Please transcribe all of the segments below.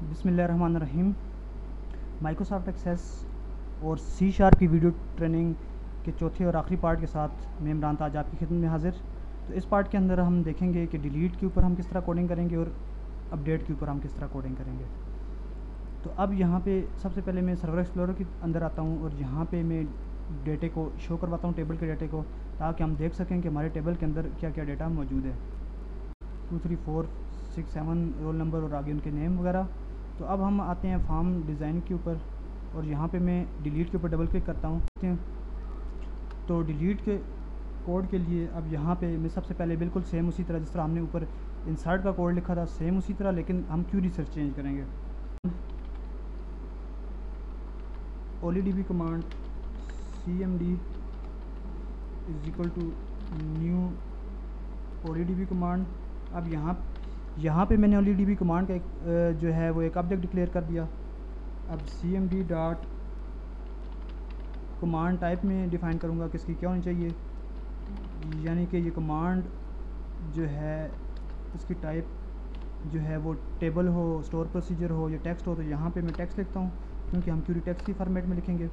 बिस्मिल्लाहिर्रहमानिर्रहीम। Microsoft access और C sharp की वीडियो ट्रेनिंग के चौथे और आखिरी पार्ट के साथ मैं इमरान ताज आपकी खिदमत में हाजिर। तो इस पार्ट के अंदर हम देखेंगे कि डिलीट के ऊपर हम किस तरह कोडिंग करेंगे और अपडेट के ऊपर हम किस तरह कोडिंग करेंगे। तो अब यहाँ पे सबसे पहले मैं सर्वर एक्सप्लोरर के अंदर आता हूँ और यहाँ पे मैं डेटे को शो करवाता हूँ, टेबल के डेटे को, ताकि हम देख सकें कि हमारे टेबल के अंदर क्या क्या डेटा मौजूद है। 2 3 4 6 7 रोल नंबर और आगे उनके नेम वगैरह। तो अब हम आते हैं फॉर्म डिज़ाइन के ऊपर और यहाँ पे मैं डिलीट के ऊपर डबल क्लिक करता हूँ। तो डिलीट के कोड के लिए अब यहाँ पे मैं सबसे पहले बिल्कुल सेम उसी तरह जिस तरह हमने ऊपर इंसर्ट का कोड लिखा था, सेम उसी तरह, लेकिन हम क्यूरी से चेंज करेंगे। OLEDB command cmd is equal to new OLEDB command. अब यहाँ पे मैंने OLEDB कमांड का एक जो है वो एक ऑब्जेक्ट डिक्लेयर कर दिया। अब cmd डॉट कमांड टाइप में डिफ़ाइन करूँगा कि इसकी क्या होनी चाहिए, यानी कि ये कमांड जो है इसकी टाइप जो है वो टेबल हो, स्टोर प्रोसीजर हो या टेक्स्ट हो। तो यहाँ पे मैं टेक्स्ट लिखता हूँ क्योंकि हम क्यूरी टेक्स्ट की फॉर्मेट में लिखेंगे।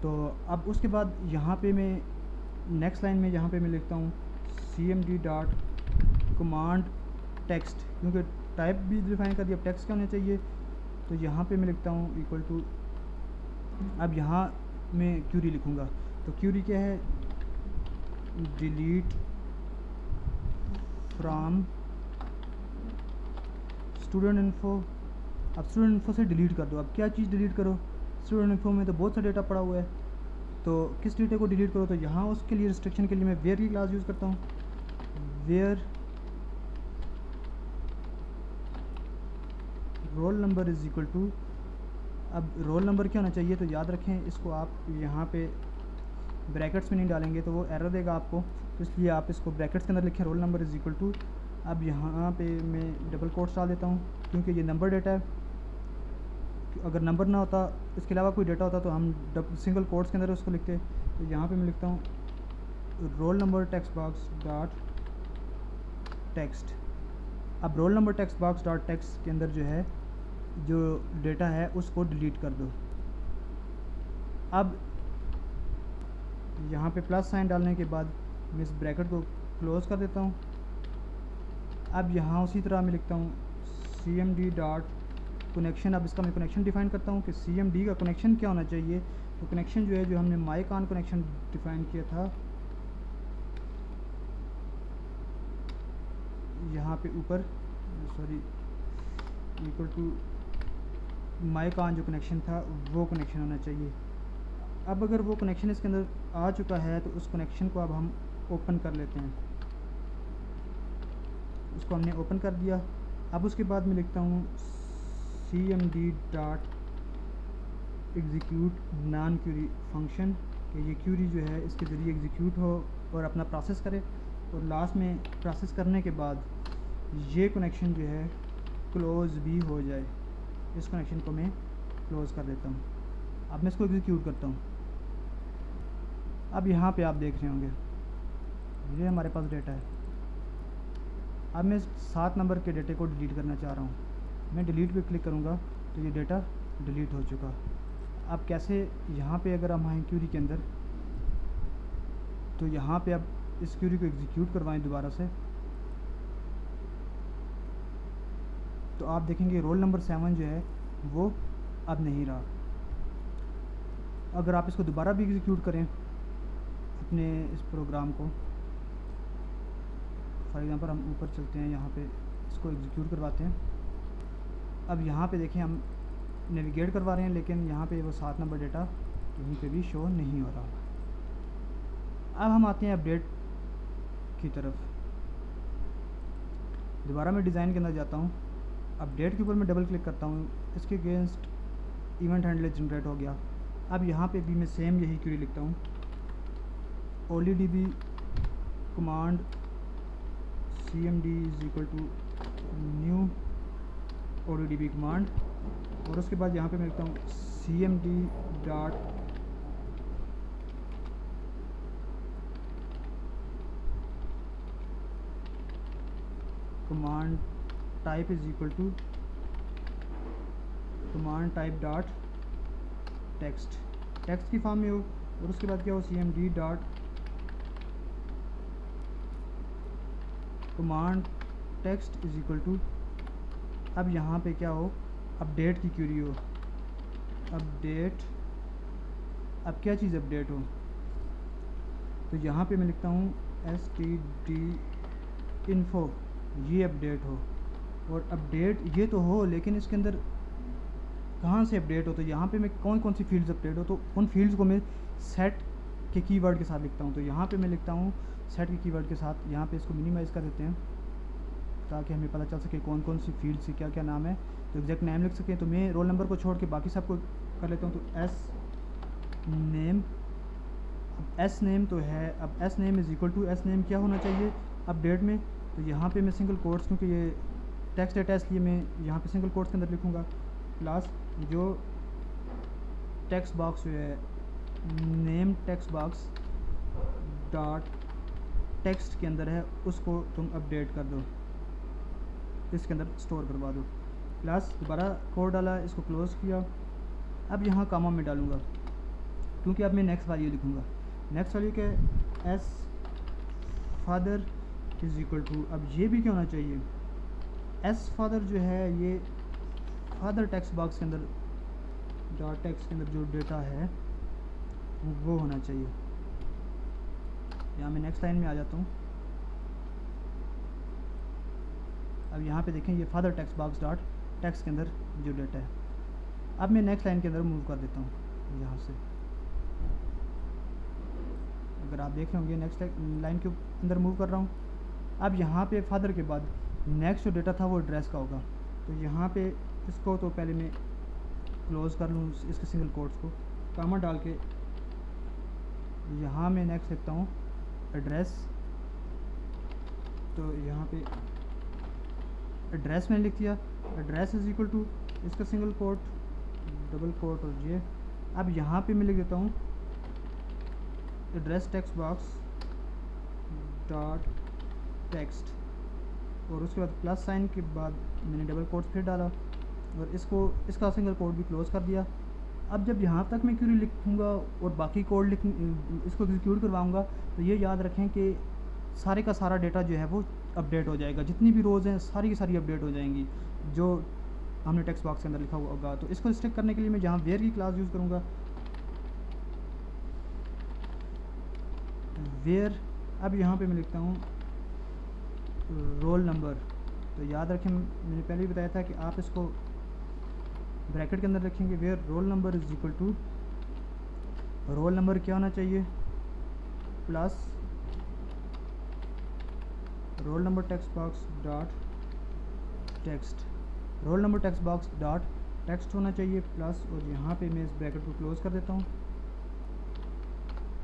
तो अब उसके बाद यहाँ पे मैं नेक्स्ट लाइन में यहाँ पे मैं लिखता हूँ cmd डॉट कमांड टेक्स्ट, क्योंकि टाइप भी डिफाइन कर दिया, अब टेक्स्ट क्या होना चाहिए। तो यहाँ पे मैं लिखता हूँ इक्वल टू, अब यहाँ मैं क्यूरी लिखूँगा। तो क्यूरी क्या है, डिलीट फ्रॉम स्टूडेंट इन्फो। अब स्टूडेंट इन्फो से डिलीट कर दो। अब क्या चीज़ डिलीट करो, स्टूडेंट इन्फो में तो बहुत सा डेटा पड़ा हुआ है, तो किस डेटा को डिलीट करो। तो यहाँ उसके लिए रिस्ट्रिक्शन के लिए मैं वेयर की क्लास यूज़ करता हूँ, where roll number is equal to. अब रोल नंबर क्या होना चाहिए, तो याद रखें इसको आप यहाँ पे ब्रैकेट्स में नहीं डालेंगे तो वो एरर देगा आपको, तो इसलिए आप इसको ब्रैकेट्स के अंदर लिखें roll number is equal to. अब यहाँ पे मैं डबल कोट्स डाल देता हूँ क्योंकि ये नंबर डेटा है। अगर नंबर ना होता, इसके अलावा कोई डेटा होता तो हम सिंगल कोट्स के अंदर उसको लिखते। तो यहाँ पे मैं लिखता हूँ roll number text box dot text. अब roll number text box dot text के अंदर जो है जो डेटा है उसको डिलीट कर दो। अब यहाँ पे प्लस साइन डालने के बाद मैं इस ब्रैकेट को क्लोज़ कर देता हूँ। अब यहाँ उसी तरह मैं लिखता हूँ cmd डॉट कनेक्शन। अब इसका मैं कनेक्शन डिफ़ाइन करता हूँ कि cmd का कनेक्शन क्या होना चाहिए। तो कनेक्शन जो है जो हमने माइक ऑन कनेक्शन डिफ़ाइन किया था यहाँ पे ऊपर, sorry, equal to my con जो कनेक्शन था वो कनेक्शन होना चाहिए। अब अगर वो कनेक्शन इसके अंदर आ चुका है तो उस कनेक्शन को अब हम ओपन कर लेते हैं। उसको हमने ओपन कर दिया। अब उसके बाद मैं लिखता हूँ cmd dot execute non query function, कि ये क्यूरी जो है इसके ज़रिए एग्जीक्यूट हो और अपना प्रोसेस करे, और लास्ट में प्रोसेस करने के बाद ये कनेक्शन जो है क्लोज़ भी हो जाए। इस कनेक्शन को मैं क्लोज़ कर देता हूँ। अब मैं इसको एग्जीक्यूट करता हूँ। अब यहाँ पे आप देख रहे होंगे ये हमारे पास डेटा है। अब मैं 7 नंबर के डेटे को डिलीट करना चाह रहा हूँ। मैं डिलीट पे क्लिक करूँगा तो ये डेटा डिलीट हो चुका। अब कैसे, यहाँ पे अगर हम आएँ क्यूरी के अंदर तो यहाँ पे अब इस क्यूरी को एग्जीक्यूट करवाएं दोबारा से, तो आप देखेंगे रोल नंबर 7 जो है वो अब नहीं रहा। अगर आप इसको दोबारा भी एग्जीक्यूट करें अपने इस प्रोग्राम को, फॉर एग्ज़ाम्पल हम ऊपर चलते हैं, यहाँ पे इसको एग्जीक्यूट करवाते हैं। अब यहाँ पे देखें हम नेविगेट करवा रहे हैं लेकिन यहाँ पे वो 7 नंबर डेटा कहीं पे भी शो नहीं हो रहा। अब हम आते हैं अपडेट की तरफ। दोबारा मैं डिज़ाइन के अंदर जाता हूँ, अपडेट के ऊपर मैं डबल क्लिक करता हूँ, इसके अगेंस्ट इवेंट हैंडलर जनरेट हो गया। अब यहाँ पे भी मैं सेम यही क्वेरी लिखता हूँ, OLEDB command cmd is equal to new OLEDB command, और उसके बाद यहाँ पे मैं लिखता हूँ cmd dot command type is equal to command type dot text, text की फॉर्म में हो, और उसके बाद क्या हो cmd dot command text is equal to, अब यहाँ पे क्या हो अपडेट की क्यूरी हो, अपडेट, अब क्या चीज़ अपडेट हो, तो यहाँ पे मैं लिखता हूँ std info, ये अपडेट हो, और अपडेट ये तो हो लेकिन इसके अंदर कहाँ से अपडेट हो, तो यहाँ पे मैं कौन कौन सी फील्ड्स अपडेट हो, तो उन फील्ड्स को मैं सेट के कीवर्ड के साथ लिखता हूँ। तो यहाँ पे मैं लिखता हूँ सेट के कीवर्ड के साथ, यहाँ पे इसको मिनिमाइज़ कर देते हैं ताकि हमें पता चल सके कौन कौन सी फील्ड से क्या क्या नाम है, तो एग्जैक्ट नेम लिख सकें। तो मैं रोल नंबर को छोड़ के बाकी सबको कर लेता हूँ, तो एस नेम, अब एस नेम तो है, अब S name is equal to, S name क्या होना चाहिए अपडेट में, तो यहाँ पे मैं सिंगल कोट्स, क्योंकि ये टेक्स्ट डेटा इसलिए मैं यहाँ पे सिंगल कोट्स के अंदर लिखूँगा, प्लस जो टेक्स्ट बॉक्स जो है name text box dot text के अंदर है उसको तुम अपडेट कर दो, इसके अंदर स्टोर करवा दो, प्लस दोबारा कोड डाला, इसको क्लोज़ किया। अब यहाँ कामा में डालूँगा क्योंकि अब मैं नेक्स्ट वैल्यू लिखूँगा, नेक्स्ट वैल्यू के S father is equal to, अब ये भी क्या होना चाहिए, एस फादर जो है ये फादर टेक्स्ट बॉक्स के अंदर डॉट टेक्स्ट के अंदर जो डेटा है वो होना चाहिए। यहाँ मैं नेक्स्ट लाइन में आ जाता हूँ, अब यहाँ पे देखें ये father text box dot text के अंदर जो डेटा है, अब मैं नेक्स्ट लाइन के अंदर मूव कर देता हूँ यहाँ से, अगर आप देख रहे होंगे नेक्स्ट लाइन के अंदर मूव कर रहा हूँ। अब यहाँ पे फादर के बाद नेक्स्ट जो डेटा था वो एड्रेस का होगा, तो यहाँ पे इसको तो पहले मैं क्लोज़ कर लूँ इसके सिंगल कोट्स को, कामा डाल के यहाँ मैं नेक्स्ट लिखता हूँ एड्रेस, तो यहाँ पे एड्रेस मैंने लिख दिया, एड्रेस इज़ इक्वल टू इसका सिंगल कोट डबल कोट और ये, अब यहाँ पे मैं लिख देता हूँ address text box dot text, और उसके बाद प्लस साइन के बाद मैंने डबल कोट फिर डाला और इसको इसका सिंगल कोड भी क्लोज़ कर दिया। अब जब यहाँ तक मैं क्यूरी लिखूँगा और बाकी कोड इसको एग्जीक्यूट करवाऊँगा, तो ये याद रखें कि सारे का सारा डेटा जो है वो अपडेट हो जाएगा, जितनी भी रोज़ हैं सारी की सारी अपडेट हो जाएंगी जो हमने टेक्स्ट बॉक्स के अंदर लिखा हुआ होगा। तो इसको स्टिक करने के लिए मैं यहाँ वेयर की क्लास यूज़ करूँगा, वेयर, अब यहाँ पे मैं लिखता हूँ रोल नंबर, तो याद रखें मैंने पहले भी बताया था कि आप इसको ब्रैकेट के अंदर रखेंगे, where roll number is equal to, roll number क्या होना चाहिए plus roll number text box dot text, roll number text box dot text होना चाहिए प्लस, और यहाँ पे मैं इस ब्रैकेट को क्लोज़ कर देता हूँ।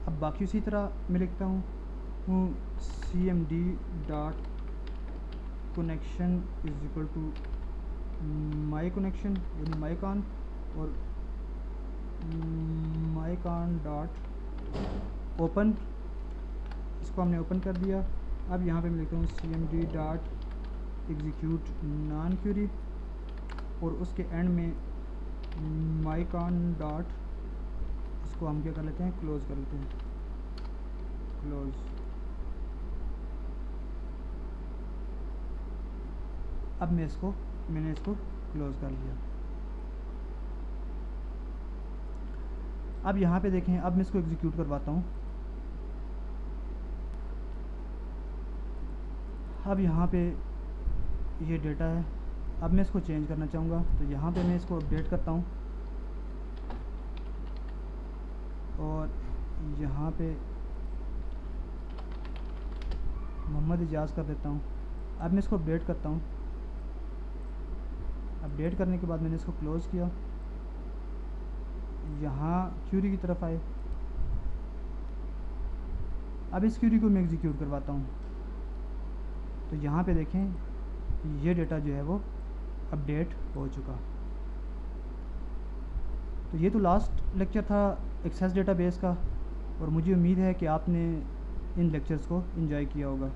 अब बाकी उसी तरह मैं लिखता हूँ cmd dot connection is equal to my connection यानी माईकॉन, और माईकॉन डॉट ओपन, इसको हमने ओपन कर दिया। अब यहाँ पे मैं लिखता हूँ cmd dot execute non query, और उसके एंड में माईकॉन डॉट, इसको हम क्या कर लेते हैं क्लोज़ कर लेते हैं, क्लोज़। अब मैंने इसको क्लोज़ कर लिया। अब यहाँ पे देखें, अब मैं इसको एग्जीक्यूट करवाता हूँ। अब यहाँ पे ये डेटा है, अब मैं इसको चेंज करना चाहूँगा, तो यहाँ पे मैं इसको अपडेट करता हूँ और यहाँ पे मोहम्मद इजाज़ कर देता हूँ। अब मैं इसको अपडेट करता हूँ, अपडेट करने के बाद मैंने इसको क्लोज़ किया, यहाँ क्यूरी की तरफ आए। अब इस क्यूरी को मैं एग्जीक्यूट करवाता हूँ, तो यहाँ पे देखें ये डेटा जो है वो अपडेट हो चुका। तो ये तो लास्ट लेक्चर था एक्सेस डेटाबेस का, और मुझे उम्मीद है कि आपने इन लेक्चर्स को एंजॉय किया होगा।